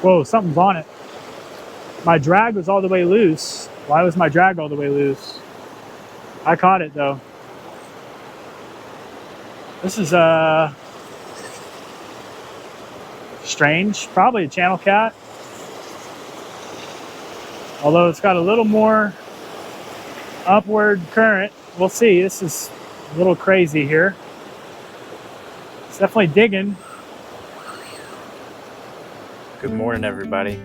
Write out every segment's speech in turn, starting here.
Whoa, something's on it. My drag was all the way loose. Why was my drag all the way loose? I caught it though. This is strange, probably a channel cat. Although it's got a little more upward current. We'll see. This is a little crazy here. It's definitely digging. Good morning, everybody.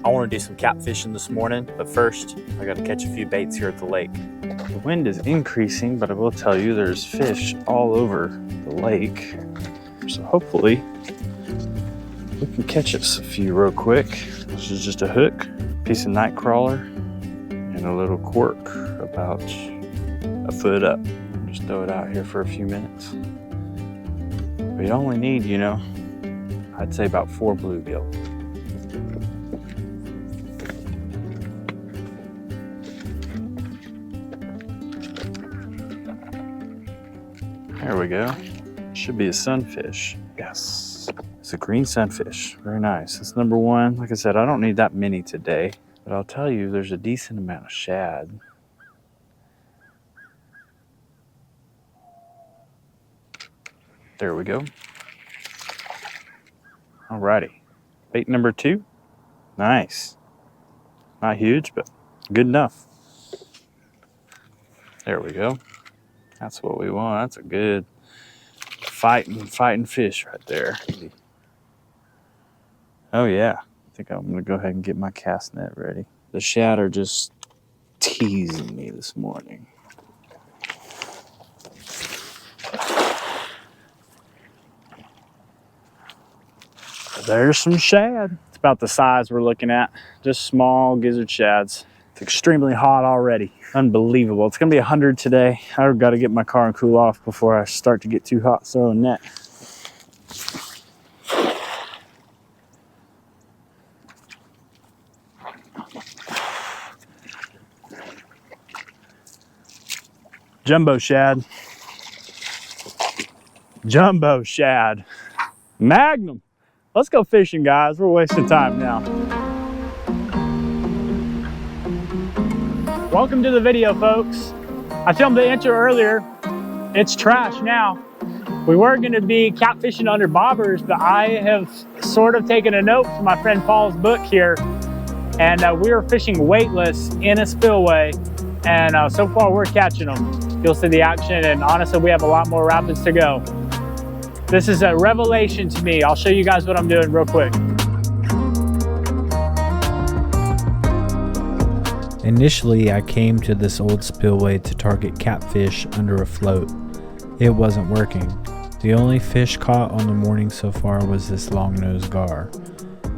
I want to do some catfishing this morning, but first I got to catch a few baits here at the lake. The wind is increasing, but I will tell you there's fish all over the lake. So hopefully we can catch us a few real quick. This is just a hook, piece of night crawler, and a little cork about a foot up. Just throw it out here for a few minutes. We only need, I'd say about 4 bluegill. There we go. Should be a sunfish. Yes, it's a green sunfish. Very nice. That's number 1. Like I said, I don't need that many today, but I'll tell you there's a decent amount of shad. There we go. Alrighty. Bait number 2. Nice. Not huge, but good enough. There we go. That's what we want. That's a good fighting fish right there. Oh yeah. I think I'm gonna go ahead and get my cast net ready. The shad are just teasing me this morning. There's some shad. It's about the size we're looking at. Just small gizzard shads. It's extremely hot already. Unbelievable. It's gonna be 100 today. I've got to get my car and cool off before I start to get too hot throwing net. Jumbo shad. Jumbo shad. Magnum. Let's go fishing, guys. We're wasting time now. Welcome to the video, folks. I filmed the intro earlier. It's trash now. We were gonna be catfishing under bobbers, but I have sort of taken a note from my friend Paul's book here, and we are fishing weightless in a spillway, and so far we're catching them. You'll see the action, and honestly, we have a lot more rapids to go. This is a revelation to me. I'll show you guys what I'm doing real quick. Initially, I came to this old spillway to target catfish under a float. It wasn't working. The only fish caught on the morning so far was this long-nosed gar.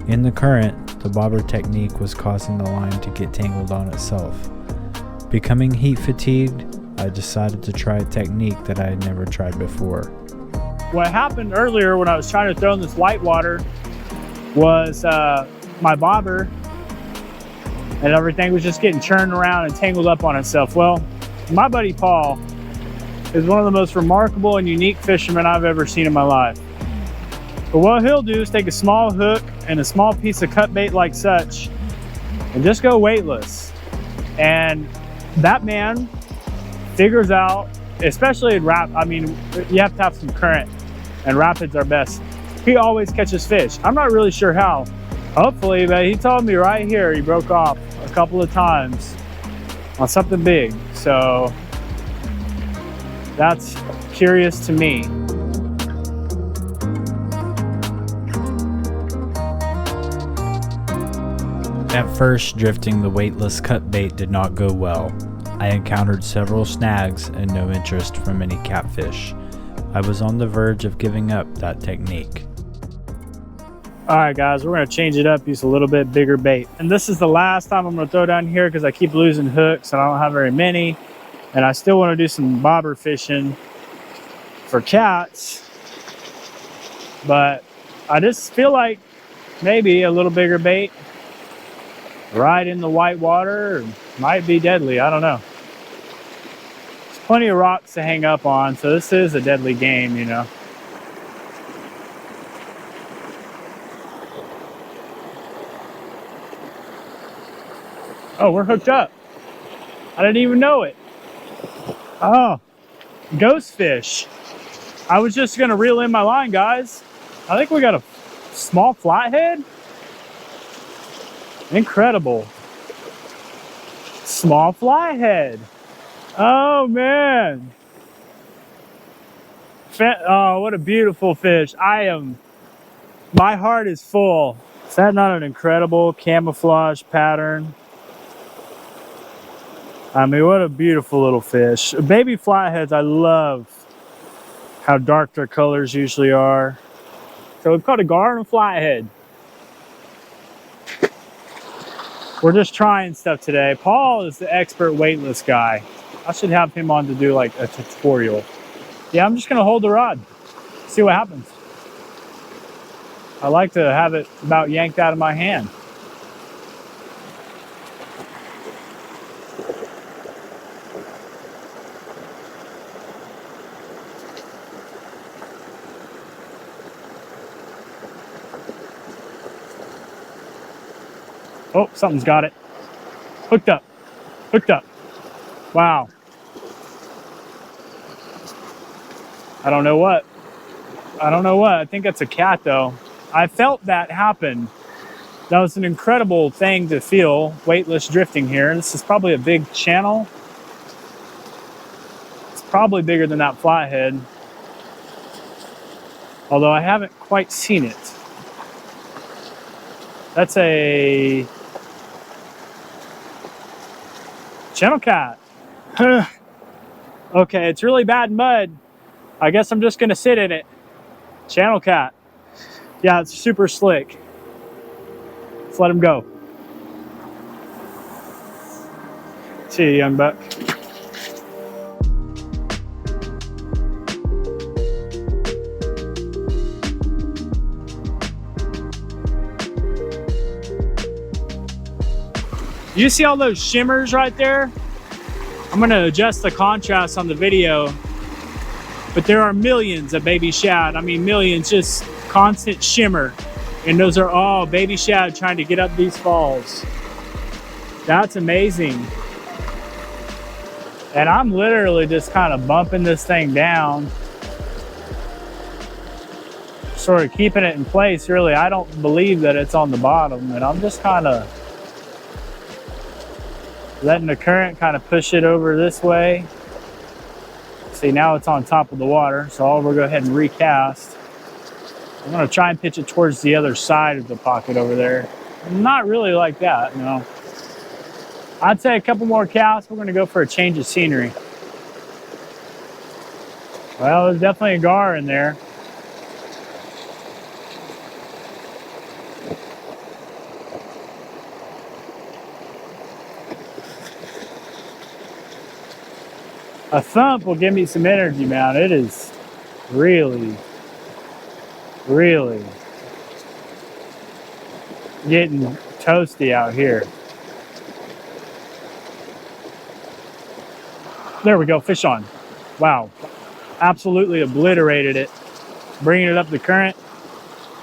In the current, the bobber technique was causing the line to get tangled on itself. Becoming heat fatigued, I decided to try a technique that I had never tried before. What happened earlier when I was trying to throw in this whitewater was my bobber and everything was just getting churned around and tangled up on itself. Well, my buddy Paul is one of the most remarkable and unique fishermen I've ever seen in my life. But what he'll do is take a small hook and a small piece of cut bait like such and just go weightless. And that man figures out, especially in you have to have some current, and rapids are best. He always catches fish. I'm not really sure how. Hopefully, but he told me right here he broke off a couple of times on something big. So that's curious to me. At first, drifting the weightless cut bait did not go well. I encountered several snags and no interest from any catfish. I was on the verge of giving up that technique. All right, guys, we're gonna change it up, use a little bit bigger bait. And this is the last time I'm gonna throw down here because I keep losing hooks and I don't have very many. And I still wanna do some bobber fishing for cats. But I just feel like maybe a little bigger bait right in the white water might be deadly, I don't know. There's plenty of rocks to hang up on, so this is a deadly game, Oh, we're hooked up. I didn't even know it. Oh, ghost fish. I was just gonna reel in my line, guys. I think we got a small flathead. Incredible. Small flathead. Oh man. Oh, what a beautiful fish. My heart is full. Is that not an incredible camouflage pattern? I mean, what a beautiful little fish. Baby flatheads, I love how dark their colors usually are. So we've caught a gar and a flathead. We're just trying stuff today. Paul is the expert weightless guy. I should have him on to do like a tutorial. Yeah, I'm just gonna hold the rod, see what happens. I like to have it about yanked out of my hand. Oh, something's got it. Hooked up. Hooked up. Wow. I don't know what. I think that's a cat though. I felt that happen. That was an incredible thing to feel, weightless drifting here. This is probably a big channel. It's probably bigger than that flathead. Although I haven't quite seen it. That's a channel cat. Okay, it's really bad mud. I guess I'm just gonna sit in it. Channel cat. Yeah, it's super slick. Let's let him go. See you, young buck. You see all those shimmers right there? I'm gonna adjust the contrast on the video, but there are millions of baby shad. I mean, millions, just constant shimmer. And those are all baby shad trying to get up these falls. That's amazing. And I'm literally just kind of bumping this thing down, sort of keeping it in place, really. I don't believe that it's on the bottom, and I'm just kind of letting the current kind of push it over this way. See, now it's on top of the water, so I'll go ahead and recast. I'm gonna try and pitch it towards the other side of the pocket over there. Not really like that, no. I'd say a couple more casts. We're gonna go for a change of scenery. Well, there's definitely a gar in there. A thump will give me some energy, man. It is really getting toasty out here. There we go, fish on. Wow, absolutely obliterated it. Bringing it up the current.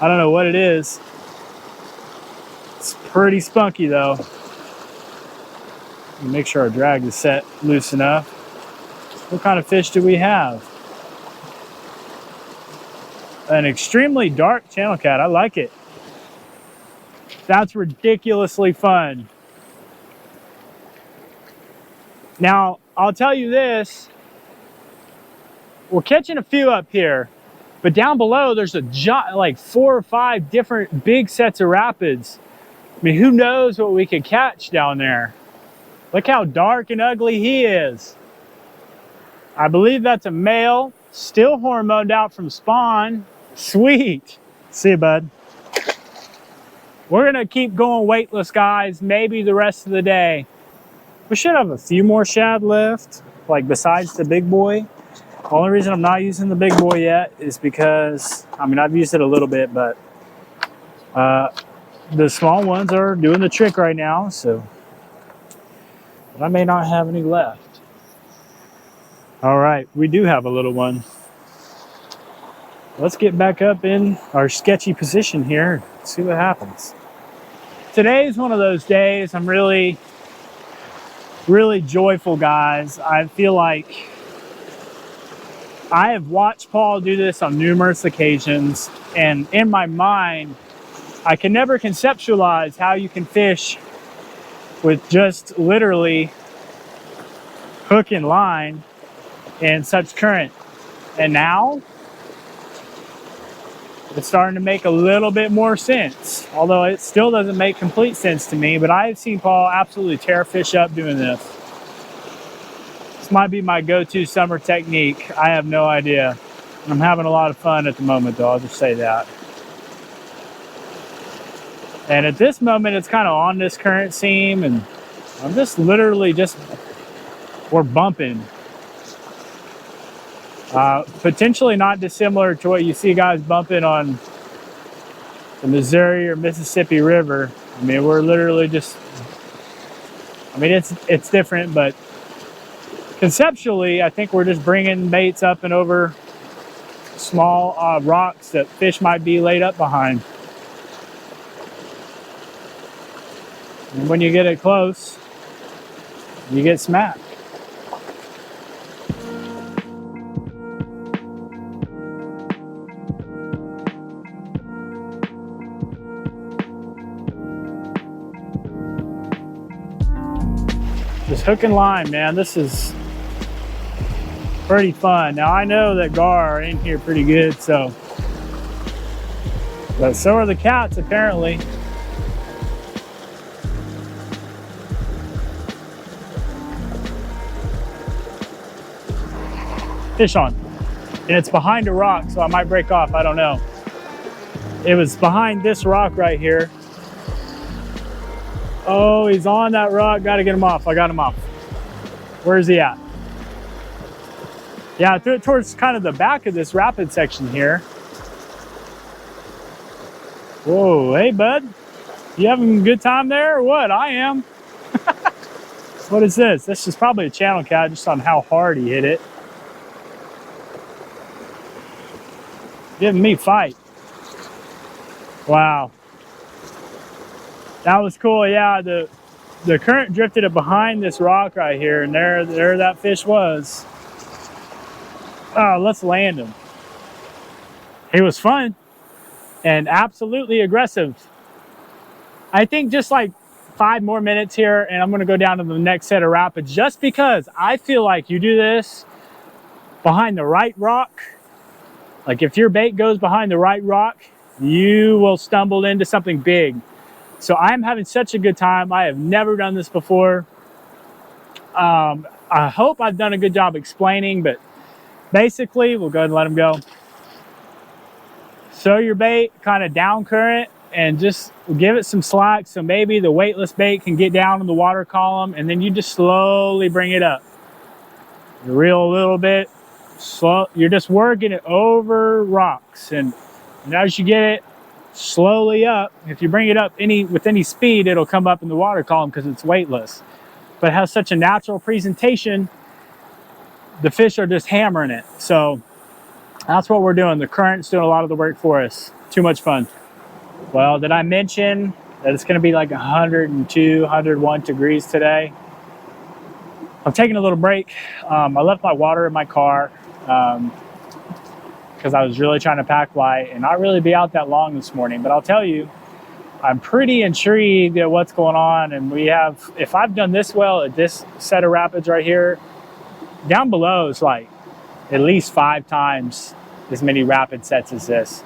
I don't know what it is. It's pretty spunky though. Make sure our drag is set loose enough. What kind of fish do we have? An extremely dark channel cat. I like it. That's ridiculously fun. Now, I'll tell you this. We're catching a few up here, but down below there's like 4 or 5 different big sets of rapids. I mean, who knows what we could catch down there? Look how dark and ugly he is. I believe that's a male, still hormoned out from spawn. Sweet. See you, bud. We're gonna keep going weightless, guys, maybe the rest of the day. We should have a few more shad left, like besides the big boy. The only reason I'm not using the big boy yet is because, I mean, I've used it a little bit, but the small ones are doing the trick right now, so but I may not have any left. All right, we do have a little one. Let's get back up in our sketchy position here and see what happens. Today's one of those days I'm really really joyful, guys. I feel like I have watched Paul do this on numerous occasions, and in my mind, I can never conceptualize how you can fish with just literally hook and line and such current. And now it's starting to make a little bit more sense, although it still doesn't make complete sense to me. But I've seen Paul absolutely tear fish up doing this. This might be my go-to summer technique. I have no idea. I'm having a lot of fun at the moment, though. I'll just say that. And at this moment, it's kind of on this current seam, and I'm just literally we're bumping. Potentially not dissimilar to what you see guys bumping on the Missouri or Mississippi River. I mean, we're literally it's different, but conceptually, I think we're just bringing baits up and over small rocks that fish might be laid up behind. And when you get it close, you get smacked. Just hook and line, man. This is pretty fun. Now I know that gar are in here pretty good, but so are the cats apparently. Fish on, and it's behind a rock, so I might break off. I don't know. It was behind this rock right here. Oh, he's on that rock. Got to get him off. I got him off. Where is he at? Yeah, I threw it towards kind of the back of this rapid section here. Whoa, hey bud, you having a good time there or what? I am. What is this? This is probably a channel cat, just on how hard he hit it. Giving me fight. Wow. That was cool. Yeah, the current drifted it behind this rock right here, and there that fish was. Oh, let's land him. He was fun and absolutely aggressive. I think just like 5 more minutes here, and I'm gonna go down to the next set of rapids, just because I feel like you do this behind the right rock. Like if your bait goes behind the right rock, you will stumble into something big. So I'm having such a good time. I have never done this before. I hope I've done a good job explaining, but basically, we'll go ahead and let them go. Throw your bait kind of down current and just give it some slack, so maybe the weightless bait can get down in the water column, and then you just slowly bring it up. You reel a little bit, slow. You're just working it over rocks, and as you get it slowly up, if you bring it up with any speed, it'll come up in the water column because it's weightless. But it has such a natural presentation, the fish are just hammering it. So that's what we're doing. The current's doing a lot of the work for us. Too much fun. Well, did I mention that it's going to be like 102, 101 degrees today? I'm taking a little break. I left my water in my car because I was really trying to pack light and not really be out that long this morning. But I'll tell you, I'm pretty intrigued at what's going on. And if I've done this well at this set of rapids right here, down below is like at least 5 times as many rapid sets as this.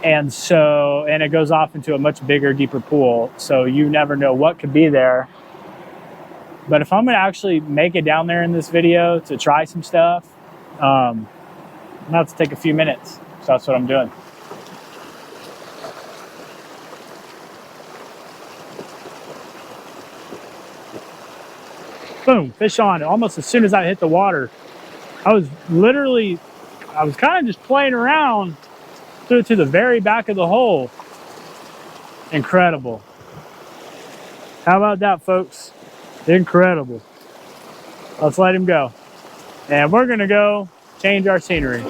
And it goes off into a much bigger, deeper pool. So you never know what could be there. But if I'm gonna actually make it down there in this video to try some stuff, I'm gonna have to take a few minutes. So that's what I'm doing. Boom, fish on. Almost as soon as I hit the water, I was kind of just playing around, threw it to the very back of the hole. Incredible. How about that, folks? Incredible. Let's let him go. And we're gonna go change our scenery.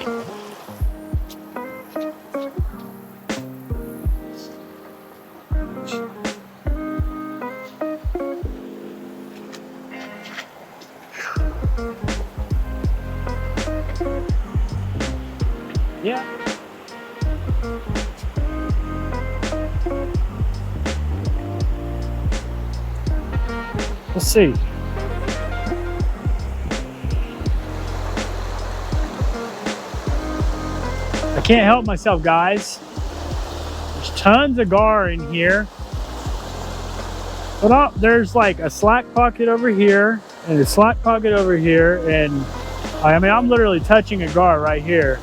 Yeah. Let's see. I can't help myself, guys. There's tons of gar in here. But oh, there's like a slack pocket over here and a slack pocket over here. And I mean, I'm literally touching a gar right here.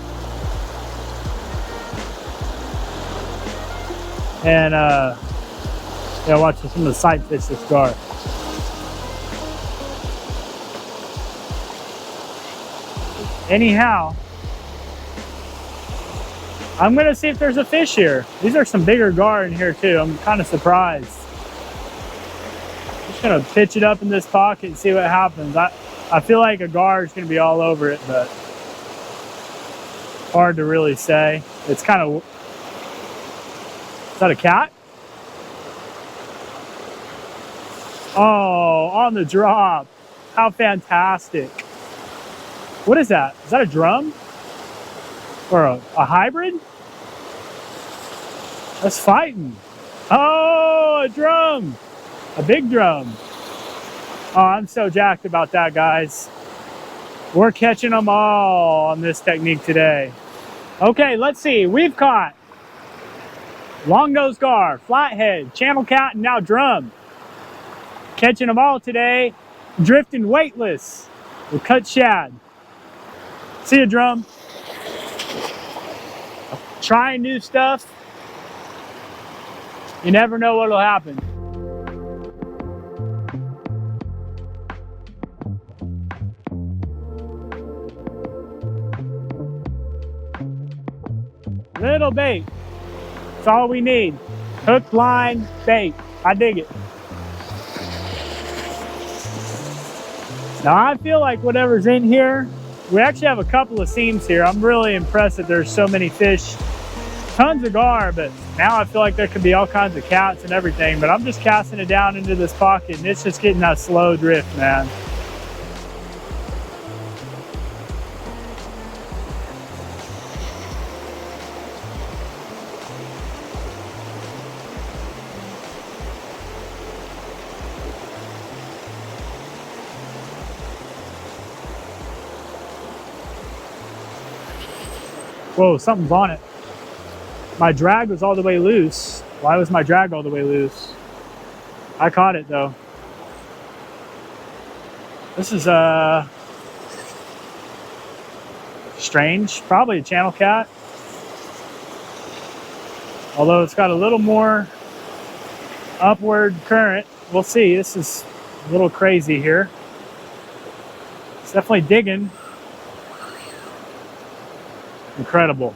And yeah, watch some of the side fish this gar. Anyhow, I'm gonna see if there's a fish here. These are some bigger gar in here too. I'm kind of surprised. Just gonna pitch it up in this pocket and see what happens. I feel like a gar is gonna be all over it, but hard to really say. It's kind of, is that a cat? Oh, on the drop. How fantastic. What is that? Is that a drum? Or a hybrid? That's fighting. Oh, a drum. A big drum. Oh, I'm so jacked about that, guys. We're catching them all on this technique today. Okay, let's see. We've caught long nose gar, flathead, channel cat, and now drum. Catching them all today. Drifting weightless with cut shad. See ya, drum. Trying new stuff. You never know what'll happen. Little bait. That's all we need. Hook, line, bait. I dig it. Now I feel like whatever's in here, we actually have a couple of seams here. I'm really impressed that there's so many fish. Tons of gar, but now I feel like there could be all kinds of cats and everything, but I'm just casting it down into this pocket and it's just getting that slow drift, man. Whoa, something's on it. My drag was all the way loose. Why was my drag all the way loose? I caught it though. This is strange, probably a channel cat. Although it's got a little more upward current. We'll see, this is a little crazy here. It's definitely digging. Incredible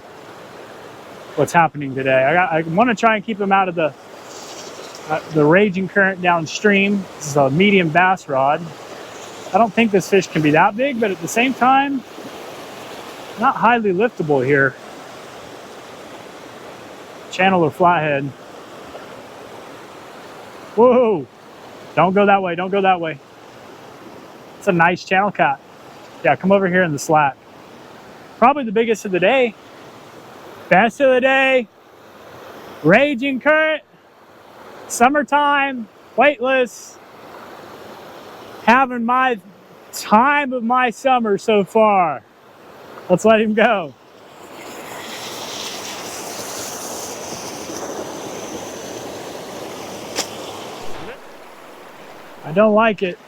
what's happening today. I want to try and keep him out of the raging current downstream. This is a medium bass rod. I don't think this fish can be that big, but at the same time, not highly liftable here. Channel or flathead. Whoa! Don't go that way, don't go that way. It's a nice channel cat. Yeah, come over here in the slack. Probably the biggest of the day. Best of the day. Raging current. Summertime. Weightless. Having my time of my summer so far. Let's let him go. I don't like it.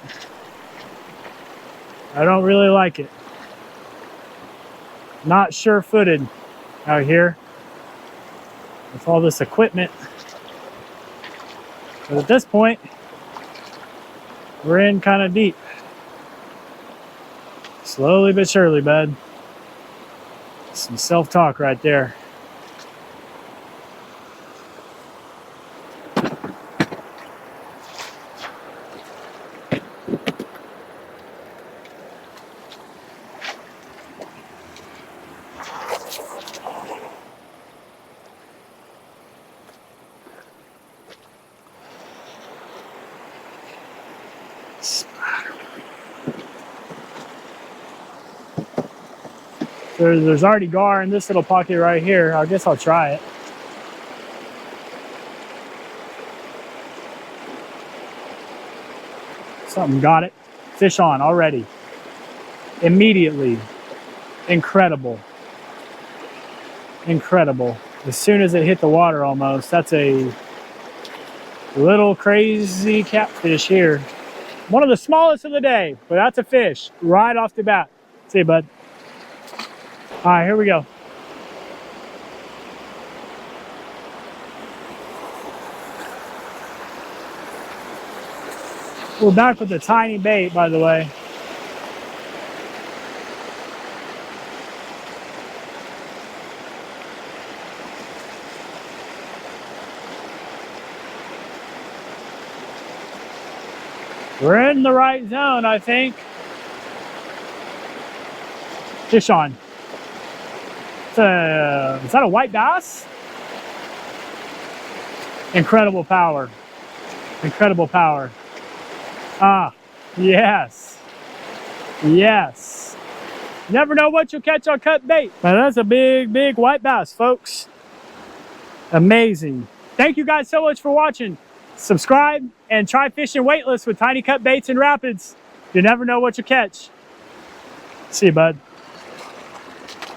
I don't really like it. Not sure-footed out here with all this equipment. But at this point, we're in kind of deep. Slowly but surely, bud. Some self-talk right there. There's already gar in this little pocket right here. I guess I'll try it. Something got it. Fish on already. Immediately. Incredible. Incredible. As soon as it hit the water almost. That's a little crazy catfish here. One of the smallest of the day, but that's a fish right off the bat. See you, bud. All right, here we go. We're back with the tiny bait, by the way. We're in the right zone, I think. Fish on. Is that a white bass? Incredible power. Incredible power. Ah, yes. Yes. Never know what you'll catch on cut bait. Now that's a big, big white bass, folks. Amazing. Thank you guys so much for watching. Subscribe and try fishing weightless with tiny cut baits in rapids. You never know what you'll catch. See you, bud.